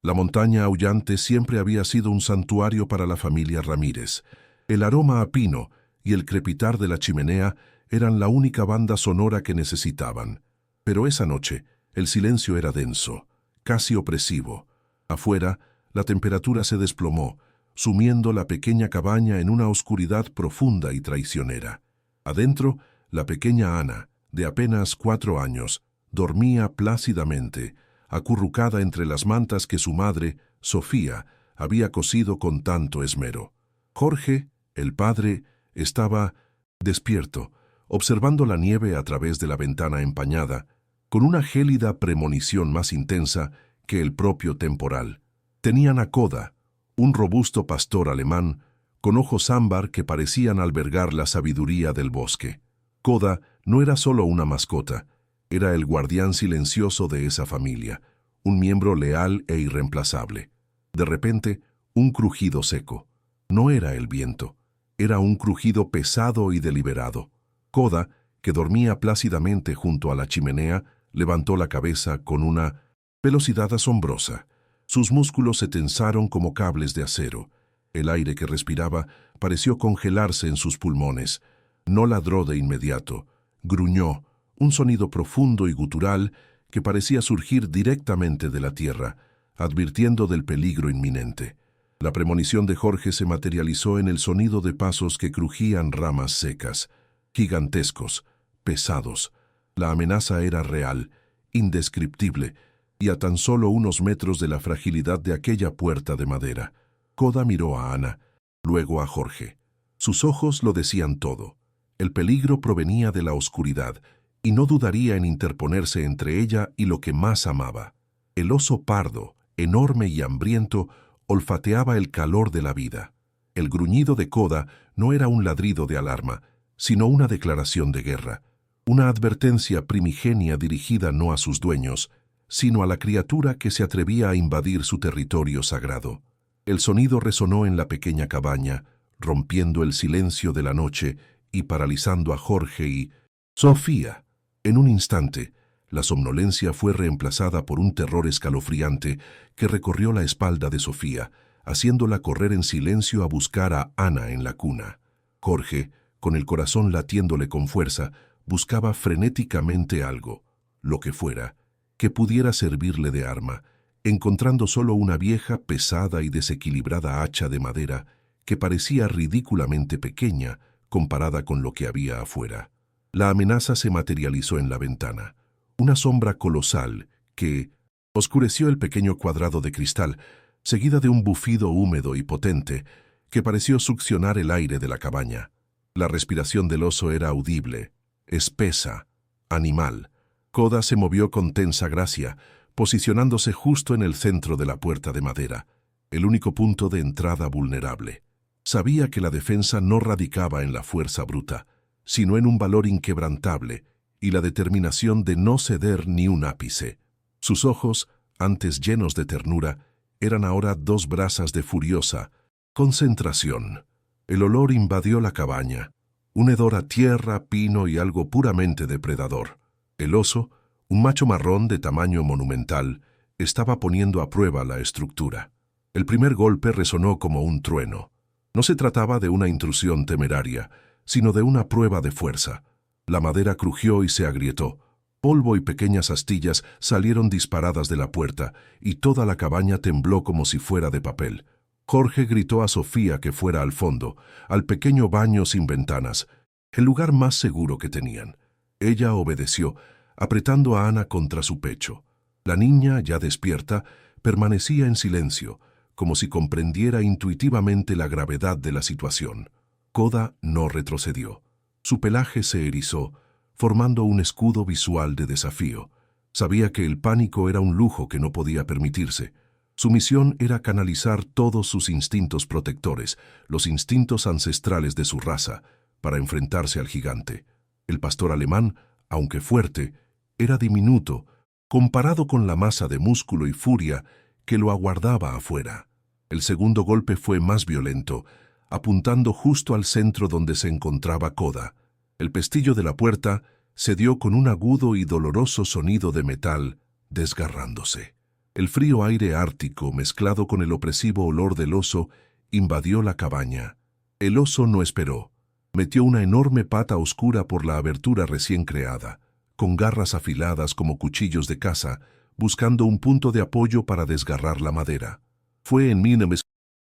La montaña aullante siempre había sido un santuario para la familia Ramírez. El aroma a pino y el crepitar de la chimenea eran la única banda sonora que necesitaban. Pero esa noche, el silencio era denso, casi opresivo. Afuera, la temperatura se desplomó, sumiendo la pequeña cabaña en una oscuridad profunda y traicionera. Adentro, la pequeña Ana, de apenas 4 años, dormía plácidamente, acurrucada entre las mantas que su madre, Sofía, había cosido con tanto esmero. Jorge, el padre, estaba despierto, observando la nieve a través de la ventana empañada, con una gélida premonición más intensa que el propio temporal. Tenían a Koda, un robusto pastor alemán, con ojos ámbar que parecían albergar la sabiduría del bosque. Koda no era solo una mascota, era el guardián silencioso de esa familia, un miembro leal e irreemplazable. De repente, un crujido seco. No era el viento, era un crujido pesado y deliberado. Koda, que dormía plácidamente junto a la chimenea, levantó la cabeza con una velocidad asombrosa. Sus músculos se tensaron como cables de acero. El aire que respiraba pareció congelarse en sus pulmones. No ladró de inmediato, gruñó, un sonido profundo y gutural que parecía surgir directamente de la tierra, advirtiendo del peligro inminente. La premonición de Jorge se materializó en el sonido de pasos que crujían ramas secas, gigantescos, pesados. La amenaza era real, indescriptible, y a tan solo unos metros de la fragilidad de aquella puerta de madera. Koda miró a Ana, luego a Jorge. Sus ojos lo decían todo. El peligro provenía de la oscuridad, y no dudaría en interponerse entre ella y lo que más amaba. El oso pardo, enorme y hambriento, olfateaba el calor de la vida. El gruñido de Koda no era un ladrido de alarma, sino una declaración de guerra, una advertencia primigenia dirigida no a sus dueños, sino a la criatura que se atrevía a invadir su territorio sagrado. El sonido resonó en la pequeña cabaña, rompiendo el silencio de la noche y paralizando a Jorge y Sofía. En un instante, la somnolencia fue reemplazada por un terror escalofriante que recorrió la espalda de Sofía, haciéndola correr en silencio a buscar a Ana en la cuna. Jorge, con el corazón latiéndole con fuerza, buscaba frenéticamente algo, lo que fuera, que pudiera servirle de arma, encontrando solo una vieja, pesada y desequilibrada hacha de madera que parecía ridículamente pequeña comparada con lo que había afuera. La amenaza se materializó en la ventana, una sombra colosal que oscureció el pequeño cuadrado de cristal, seguida de un bufido húmedo y potente que pareció succionar el aire de la cabaña. La respiración del oso era audible, espesa, animal. Koda se movió con tensa gracia, posicionándose justo en el centro de la puerta de madera, el único punto de entrada vulnerable. Sabía que la defensa no radicaba en la fuerza bruta, sino en un valor inquebrantable y la determinación de no ceder ni un ápice. Sus ojos, antes llenos de ternura, eran ahora 2 brasas de furiosa concentración. El olor invadió la cabaña, un hedor a tierra, pino y algo puramente depredador. El oso, un macho marrón de tamaño monumental, estaba poniendo a prueba la estructura. El primer golpe resonó como un trueno. No se trataba de una intrusión temeraria, sino de una prueba de fuerza. La madera crujió y se agrietó. Polvo y pequeñas astillas salieron disparadas de la puerta, y toda la cabaña tembló como si fuera de papel. Jorge gritó a Sofía que fuera al fondo, al pequeño baño sin ventanas, el lugar más seguro que tenían. Ella obedeció, apretando a Ana contra su pecho. La niña, ya despierta, permanecía en silencio, como si comprendiera intuitivamente la gravedad de la situación. Koda no retrocedió. Su pelaje se erizó, formando un escudo visual de desafío. Sabía que el pánico era un lujo que no podía permitirse. Su misión era canalizar todos sus instintos protectores, los instintos ancestrales de su raza, para enfrentarse al gigante. El pastor alemán, aunque fuerte, era diminuto, comparado con la masa de músculo y furia que lo aguardaba afuera. El segundo golpe fue más violento, apuntando justo al centro donde se encontraba Koda. El pestillo de la puerta se dio con un agudo y doloroso sonido de metal desgarrándose. El frío aire ártico, mezclado con el opresivo olor del oso, invadió la cabaña. El oso no esperó. Metió una enorme pata oscura por la abertura recién creada, con garras afiladas como cuchillos de caza, buscando un punto de apoyo para desgarrar la madera. Fue en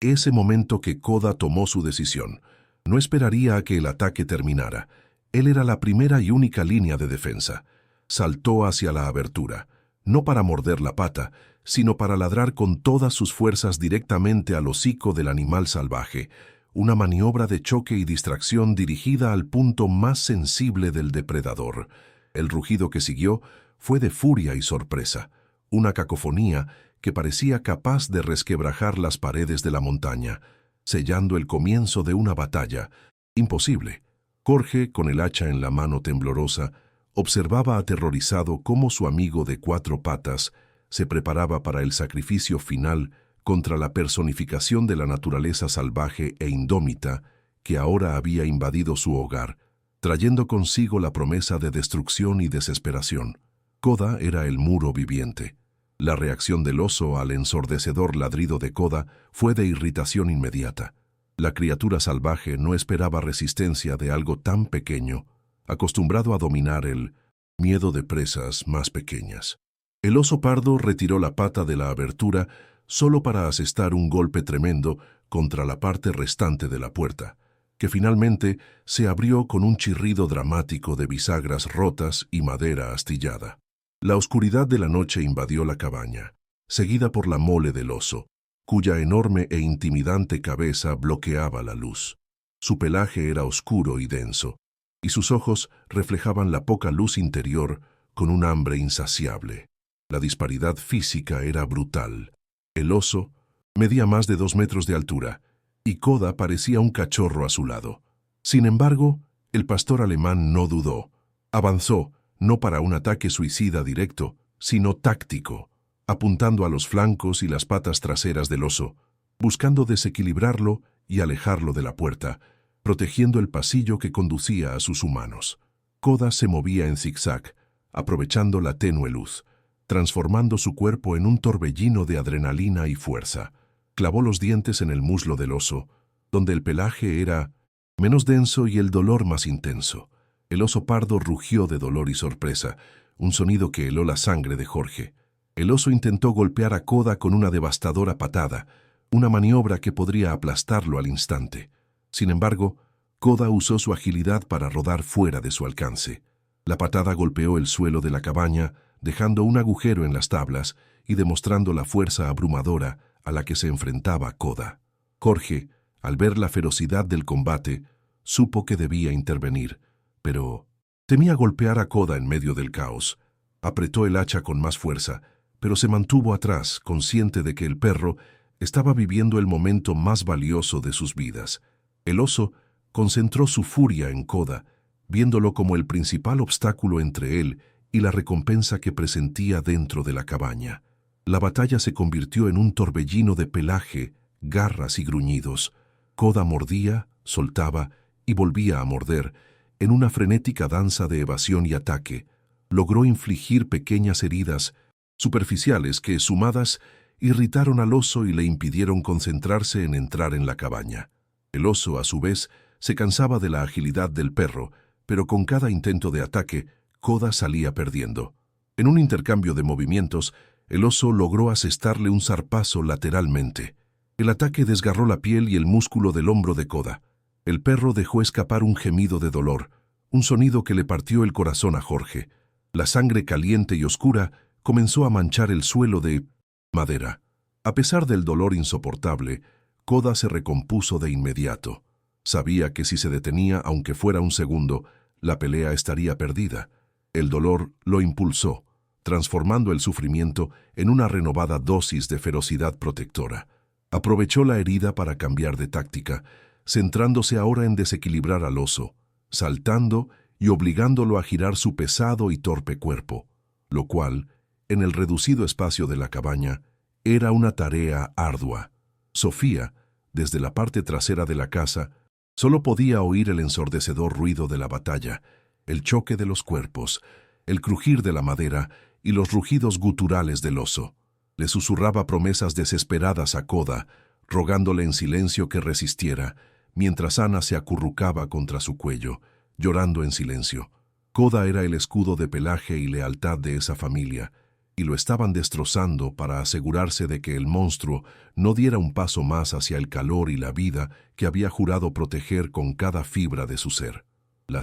ese momento que Koda tomó su decisión. No esperaría a que el ataque terminara. Él era la primera y única línea de defensa. Saltó hacia la abertura, no para morder la pata, sino para ladrar con todas sus fuerzas directamente al hocico del animal salvaje, una maniobra de choque y distracción dirigida al punto más sensible del depredador. El rugido que siguió fue de furia y sorpresa, una cacofonía que parecía capaz de resquebrajar las paredes de la montaña, sellando el comienzo de una batalla. Imposible. Jorge, con el hacha en la mano temblorosa, observaba aterrorizado cómo su amigo de 4 patas se preparaba para el sacrificio final contra la personificación de la naturaleza salvaje e indómita que ahora había invadido su hogar, trayendo consigo la promesa de destrucción y desesperación. Koda era el muro viviente. La reacción del oso al ensordecedor ladrido de Koda fue de irritación inmediata. La criatura salvaje no esperaba resistencia de algo tan pequeño, acostumbrado a dominar el miedo de presas más pequeñas. El oso pardo retiró la pata de la abertura solo para asestar un golpe tremendo contra la parte restante de la puerta, que finalmente se abrió con un chirrido dramático de bisagras rotas y madera astillada. La oscuridad de la noche invadió la cabaña, seguida por la mole del oso, cuya enorme e intimidante cabeza bloqueaba la luz. Su pelaje era oscuro y denso, y sus ojos reflejaban la poca luz interior con un hambre insaciable. La disparidad física era brutal. El oso medía más de 2 metros de altura, y Koda parecía un cachorro a su lado. Sin embargo, el pastor alemán no dudó. Avanzó, no para un ataque suicida directo, sino táctico, apuntando a los flancos y las patas traseras del oso, buscando desequilibrarlo y alejarlo de la puerta, protegiendo el pasillo que conducía a sus humanos. Koda se movía en zigzag, aprovechando la tenue luz, transformando su cuerpo en un torbellino de adrenalina y fuerza. Clavó los dientes en el muslo del oso, donde el pelaje era menos denso y el dolor más intenso. El oso pardo rugió de dolor y sorpresa, un sonido que heló la sangre de Jorge. El oso intentó golpear a Koda con una devastadora patada, una maniobra que podría aplastarlo al instante. Sin embargo, Koda usó su agilidad para rodar fuera de su alcance. La patada golpeó el suelo de la cabaña, dejando un agujero en las tablas y demostrando la fuerza abrumadora a la que se enfrentaba Koda. Jorge, al ver la ferocidad del combate, supo que debía intervenir, pero temía golpear a Koda en medio del caos. Apretó el hacha con más fuerza, pero se mantuvo atrás, consciente de que el perro estaba viviendo el momento más valioso de sus vidas. El oso concentró su furia en Koda, viéndolo como el principal obstáculo entre él y la recompensa que presentía dentro de la cabaña. La batalla se convirtió en un torbellino de pelaje, garras y gruñidos. Koda mordía, soltaba y volvía a morder, en una frenética danza de evasión y ataque. Logró infligir pequeñas heridas superficiales que, sumadas, irritaron al oso y le impidieron concentrarse en entrar en la cabaña. El oso, a su vez, se cansaba de la agilidad del perro, pero con cada intento de ataque, Koda salía perdiendo. En un intercambio de movimientos, el oso logró asestarle un zarpazo lateralmente. El ataque desgarró la piel y el músculo del hombro de Koda. El perro dejó escapar un gemido de dolor, un sonido que le partió el corazón a Jorge. La sangre caliente y oscura comenzó a manchar el suelo de madera. A pesar del dolor insoportable, Koda se recompuso de inmediato. Sabía que si se detenía, aunque fuera un segundo, la pelea estaría perdida. El dolor lo impulsó, transformando el sufrimiento en una renovada dosis de ferocidad protectora. Aprovechó la herida para cambiar de táctica, centrándose ahora en desequilibrar al oso, saltando y obligándolo a girar su pesado y torpe cuerpo, lo cual, en el reducido espacio de la cabaña, era una tarea ardua. Sofía, desde la parte trasera de la casa, solo podía oír el ensordecedor ruido de la batalla, el choque de los cuerpos, el crujir de la madera y los rugidos guturales del oso. Le susurraba promesas desesperadas a Koda, rogándole en silencio que resistiera, mientras Ana se acurrucaba contra su cuello, llorando en silencio. Koda era el escudo de pelaje y lealtad de esa familia, y lo estaban destrozando para asegurarse de que el monstruo no diera un paso más hacia el calor y la vida que había jurado proteger con cada fibra de su ser. La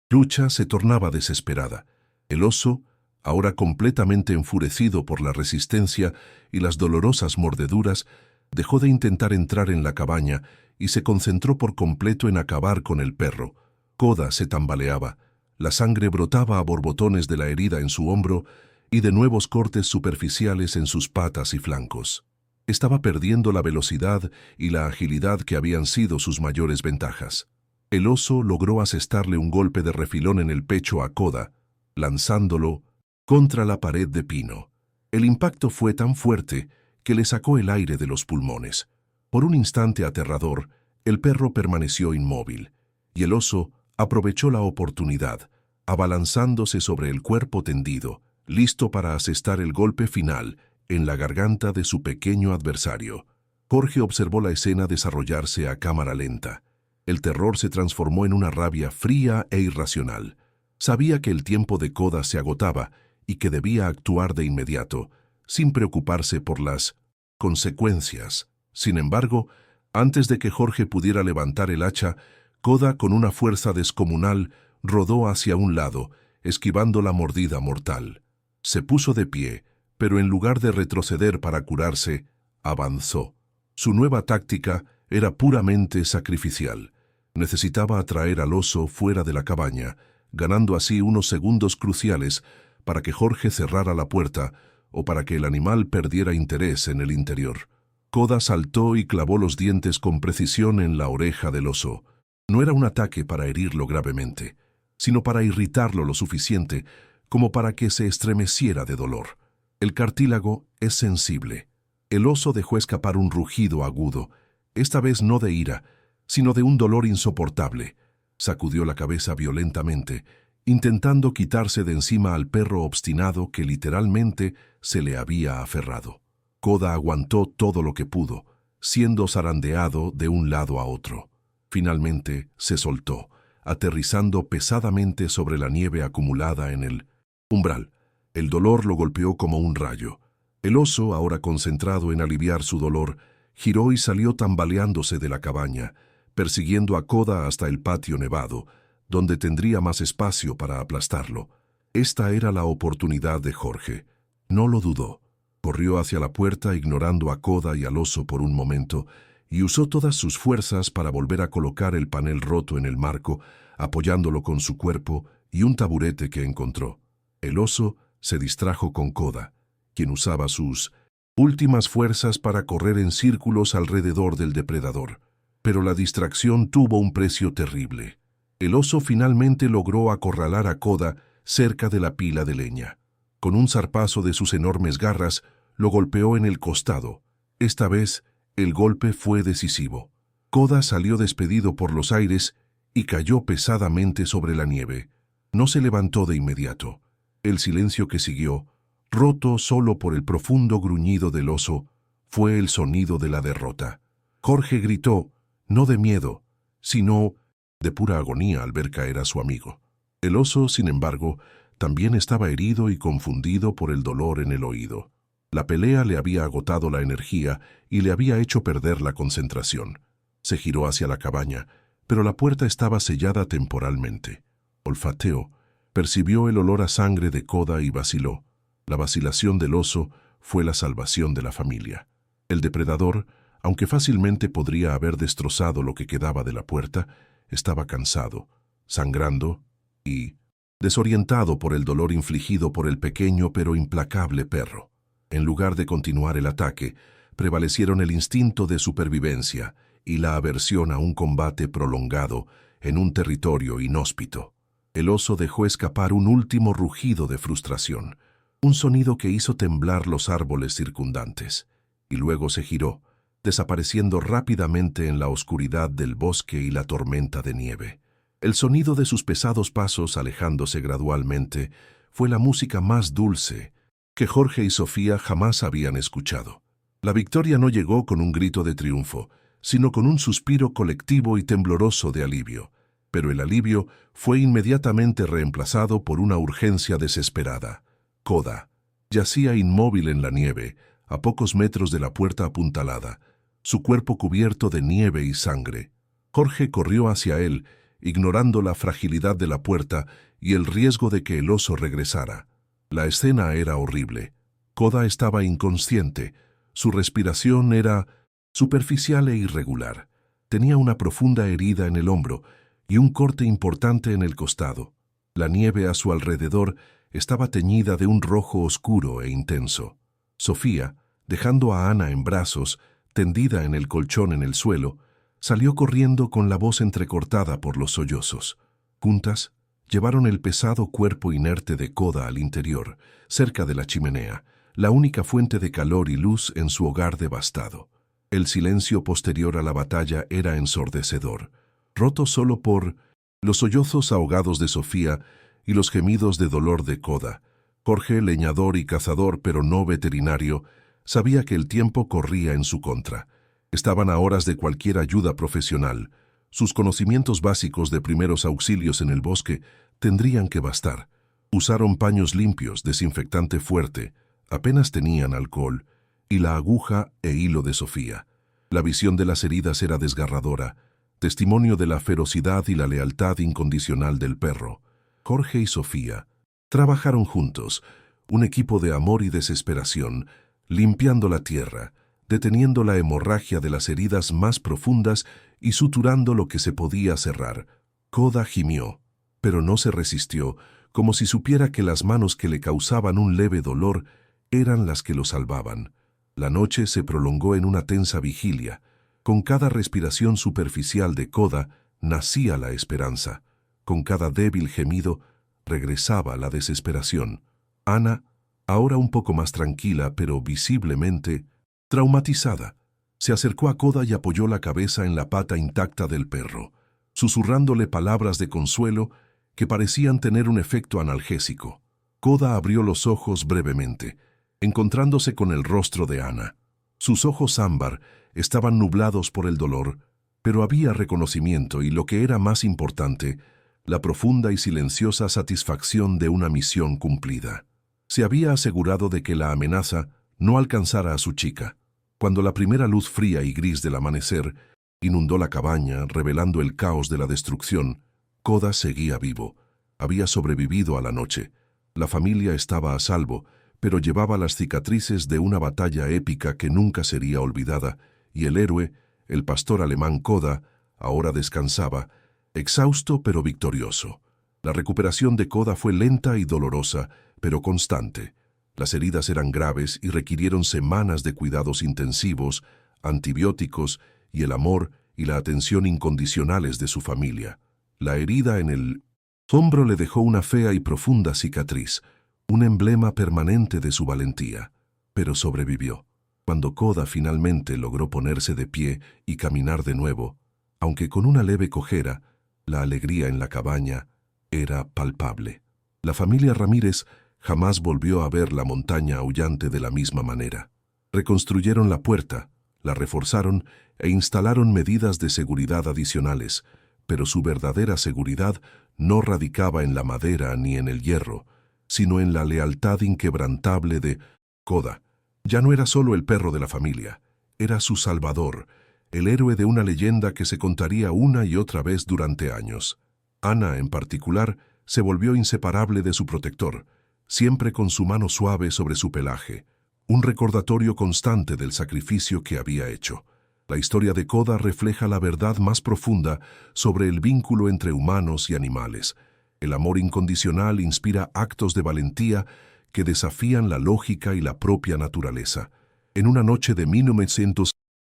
lucha se tornaba desesperada. El oso, ahora completamente enfurecido por la resistencia y las dolorosas mordeduras, dejó de intentar entrar en la cabaña y se concentró por completo en acabar con el perro. Koda se tambaleaba. La sangre brotaba a borbotones de la herida en su hombro y de nuevos cortes superficiales en sus patas y flancos. Estaba perdiendo la velocidad y la agilidad que habían sido sus mayores ventajas. El oso logró asestarle un golpe de refilón en el pecho a Koda, lanzándolo contra la pared de pino. El impacto fue tan fuerte que le sacó el aire de los pulmones. Por un instante aterrador, el perro permaneció inmóvil, y el oso aprovechó la oportunidad, abalanzándose sobre el cuerpo tendido, listo para asestar el golpe final en la garganta de su pequeño adversario. Jorge observó la escena desarrollarse a cámara lenta. El terror se transformó en una rabia fría e irracional. Sabía que el tiempo de Koda se agotaba y que debía actuar de inmediato, sin preocuparse por las consecuencias. Sin embargo, antes de que Jorge pudiera levantar el hacha, Koda, con una fuerza descomunal, rodó hacia un lado, esquivando la mordida mortal. Se puso de pie, pero en lugar de retroceder para curarse, avanzó. Su nueva táctica era puramente sacrificial. Necesitaba atraer al oso fuera de la cabaña, ganando así unos segundos cruciales para que Jorge cerrara la puerta o para que el animal perdiera interés en el interior. Koda saltó y clavó los dientes con precisión en la oreja del oso. No era un ataque para herirlo gravemente, sino para irritarlo lo suficiente como para que se estremeciera de dolor. El cartílago es sensible. El oso dejó escapar un rugido agudo, esta vez no de ira, sino de un dolor insoportable. Sacudió la cabeza violentamente, intentando quitarse de encima al perro obstinado que literalmente se le había aferrado. Koda aguantó todo lo que pudo, siendo zarandeado de un lado a otro. Finalmente se soltó, aterrizando pesadamente sobre la nieve acumulada en el umbral. El dolor lo golpeó como un rayo. El oso, ahora concentrado en aliviar su dolor, giró y salió tambaleándose de la cabaña, persiguiendo a Koda hasta el patio nevado, donde tendría más espacio para aplastarlo. Esta era la oportunidad de Jorge. No lo dudó. Corrió hacia la puerta ignorando a Koda y al oso por un momento y usó todas sus fuerzas para volver a colocar el panel roto en el marco, apoyándolo con su cuerpo y un taburete que encontró. El oso se distrajo con Koda, quien usaba sus últimas fuerzas para correr en círculos alrededor del depredador. Pero la distracción tuvo un precio terrible. El oso finalmente logró acorralar a Koda cerca de la pila de leña. Con un zarpazo de sus enormes garras, lo golpeó en el costado. Esta vez, el golpe fue decisivo. Koda salió despedido por los aires y cayó pesadamente sobre la nieve. No se levantó de inmediato. El silencio que siguió, roto solo por el profundo gruñido del oso, fue el sonido de la derrota. Jorge gritó, no de miedo, sino de pura agonía al ver caer a su amigo. El oso, sin embargo, también estaba herido y confundido por el dolor en el oído. La pelea le había agotado la energía y le había hecho perder la concentración. Se giró hacia la cabaña, pero la puerta estaba sellada temporalmente. Olfateó, percibió el olor a sangre de Koda y vaciló. La vacilación del oso fue la salvación de la familia. El depredador, aunque fácilmente podría haber destrozado lo que quedaba de la puerta, estaba cansado, sangrando y desorientado por el dolor infligido por el pequeño pero implacable perro. En lugar de continuar el ataque, prevalecieron el instinto de supervivencia y la aversión a un combate prolongado en un territorio inhóspito. El oso dejó escapar un último rugido de frustración, un sonido que hizo temblar los árboles circundantes, y luego se giró, desapareciendo rápidamente en la oscuridad del bosque y la tormenta de nieve. El sonido de sus pesados pasos alejándose gradualmente fue la música más dulce que Jorge y Sofía jamás habían escuchado. La victoria no llegó con un grito de triunfo, sino con un suspiro colectivo y tembloroso de alivio. Pero el alivio fue inmediatamente reemplazado por una urgencia desesperada. Koda yacía inmóvil en la nieve, a pocos metros de la puerta apuntalada, su cuerpo cubierto de nieve y sangre. Jorge corrió hacia él, ignorando la fragilidad de la puerta y el riesgo de que el oso regresara. La escena era horrible. Koda estaba inconsciente. Su respiración era superficial e irregular. Tenía una profunda herida en el hombro y un corte importante en el costado. La nieve a su alrededor estaba teñida de un rojo oscuro e intenso. Sofía, dejando a Ana en brazos, tendida en el colchón en el suelo, salió corriendo con la voz entrecortada por los sollozos. Juntas, llevaron el pesado cuerpo inerte de Koda al interior, cerca de la chimenea, la única fuente de calor y luz en su hogar devastado. El silencio posterior a la batalla era ensordecedor, roto solo por los sollozos ahogados de Sofía y los gemidos de dolor de Koda. Jorge, leñador y cazador pero no veterinario, sabía que el tiempo corría en su contra. Estaban a horas de cualquier ayuda profesional. Sus conocimientos básicos de primeros auxilios en el bosque tendrían que bastar. Usaron paños limpios, desinfectante fuerte, apenas tenían alcohol, y la aguja e hilo de Sofía. La visión de las heridas era desgarradora, testimonio de la ferocidad y la lealtad incondicional del perro. Jorge y Sofía trabajaron juntos, un equipo de amor y desesperación, limpiando la tierra, deteniendo la hemorragia de las heridas más profundas y suturando lo que se podía cerrar. Koda gimió, pero no se resistió, como si supiera que las manos que le causaban un leve dolor eran las que lo salvaban. La noche se prolongó en una tensa vigilia. Con cada respiración superficial de Koda nacía la esperanza. Con cada débil gemido regresaba la desesperación. Ana, ahora un poco más tranquila, pero visiblemente traumatizada, se acercó a Koda y apoyó la cabeza en la pata intacta del perro, susurrándole palabras de consuelo que parecían tener un efecto analgésico. Koda abrió los ojos brevemente, encontrándose con el rostro de Ana. Sus ojos ámbar estaban nublados por el dolor, pero había reconocimiento y, lo que era más importante, la profunda y silenciosa satisfacción de una misión cumplida. Se había asegurado de que la amenaza no alcanzara a su chica. Cuando la primera luz fría y gris del amanecer inundó la cabaña, revelando el caos de la destrucción, Koda seguía vivo. Había sobrevivido a la noche. La familia estaba a salvo, pero llevaba las cicatrices de una batalla épica que nunca sería olvidada, y el héroe, el pastor alemán Koda, ahora descansaba, exhausto pero victorioso. La recuperación de Koda fue lenta y dolorosa, pero constante. Las heridas eran graves y requirieron semanas de cuidados intensivos, antibióticos y el amor y la atención incondicionales de su familia. La herida en el hombro le dejó una fea y profunda cicatriz, un emblema permanente de su valentía, pero sobrevivió. Cuando Koda finalmente logró ponerse de pie y caminar de nuevo, aunque con una leve cojera, la alegría en la cabaña era palpable. La familia Ramírez jamás volvió a ver la montaña aullante de la misma manera. Reconstruyeron la puerta, la reforzaron e instalaron medidas de seguridad adicionales, pero su verdadera seguridad no radicaba en la madera ni en el hierro, sino en la lealtad inquebrantable de Koda. Ya no era solo el perro de la familia, era su salvador, el héroe de una leyenda que se contaría una y otra vez durante años. Ana, en particular, se volvió inseparable de su protector, siempre con su mano suave sobre su pelaje, un recordatorio constante del sacrificio que había hecho. La historia de Koda refleja la verdad más profunda sobre el vínculo entre humanos y animales. El amor incondicional inspira actos de valentía que desafían la lógica y la propia naturaleza. En una noche de 1900,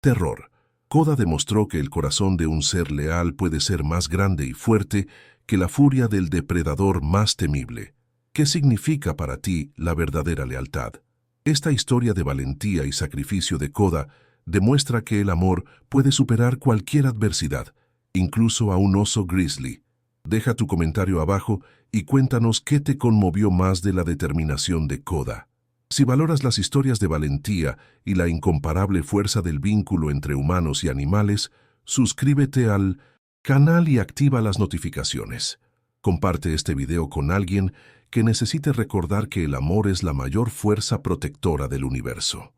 terror, Koda demostró que el corazón de un ser leal puede ser más grande y fuerte que la furia del depredador más temible. ¿Qué significa para ti la verdadera lealtad? Esta historia de valentía y sacrificio de Koda demuestra que el amor puede superar cualquier adversidad, incluso a un oso grizzly. Deja tu comentario abajo y cuéntanos qué te conmovió más de la determinación de Koda. Si valoras las historias de valentía y la incomparable fuerza del vínculo entre humanos y animales, suscríbete al canal y activa las notificaciones. Comparte este video con alguien que necesite recordar que el amor es la mayor fuerza protectora del universo.